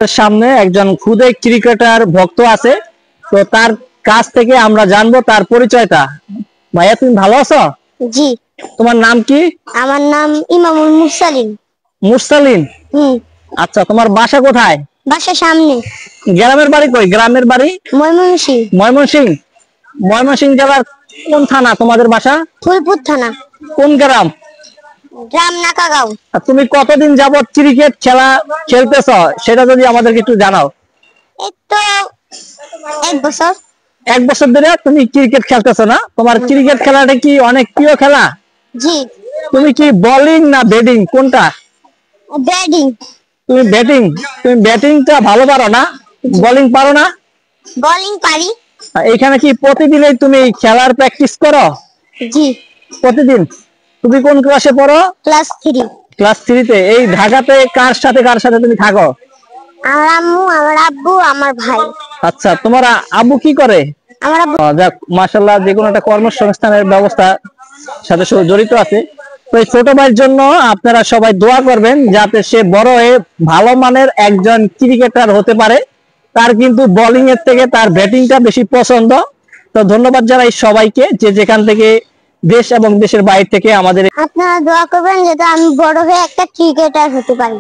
সামনে একজন খুদে ক্রিকেটার ভক্ত আছে, তো তার কাছ থেকে আমরা জানবো তার পরিচয়টা। ভাইয়া তুমি ভালো আছো? জি। তোমার নাম কি? আমার নাম ইমামুল মুরসালিন। মুরসালিন? আচ্ছা, তোমার বাসা কোথায়? বাসা সামনে। গ্রামের বাড়ি কই? গ্রামের বাড়ি ময়মনসিংহ। ময়মনসিংহ? ময়মনসিংহ জেলার কোন থানা তোমাদের বাসা? ফুলপুর থানা। কোন গ্রাম? গ্রাম নাকাগাঁও। তুমি কতদিন যাবত ক্রিকেট খেলা খেলতেছ সেটা যদি আমাদেরকে একটু জানাও। এই তো 1 বছর। 1 বছর ধরে তুমি ক্রিকেট খেলতেছো না? তোমার ক্রিকেট খেলাটা কি অনেক প্রিয় খেলা? জি। তুমি কি বোলিং না ব্যাটিং কোনটা? ব্যাটিং। তুমি ব্যাটিং? তুমি ব্যাটিংটা ভালো পারো না? বোলিং পারো না? বোলিং পারি। এখানে কি প্রতিদিনই তুমি খেলার প্র্যাকটিস করো? জি। প্রতিদিন? তুমি কোন ক্লাসে পড়ো? ক্লাস 3। ক্লাস 3 তে। এই ঢাকাতে কার সাথে তুমি থাকো? আমার আম্মু, আমার আব্বু, আমার ভাই। আচ্ছা, তোমার আব্বু কি করে? আমার আব্বু যাক মাশাআল্লাহ, যে কোনো একটা কর্মসংস্থানের ব্যবস্থা সাথে জড়িত আছে। তো এই ছোট ভাইয়ের জন্য আপনারা সবাই দোয়া করবেন যাতে সে বড় হয়ে ভালো মানের একজন ক্রিকেটার হতে পারে। তার কিন্তু বোলিং এর থেকে তার ব্যাটিংটা বেশি পছন্দ। তো ধন্যবাদ জানাই সবাইকে যে যেখান থেকে দেশ এবং দেশের বাইরে থেকে আমাদের। আপনারা দোয়া করবেন যাতে আমি বড় হয়ে একটা ক্রিকেটার হতে পারি।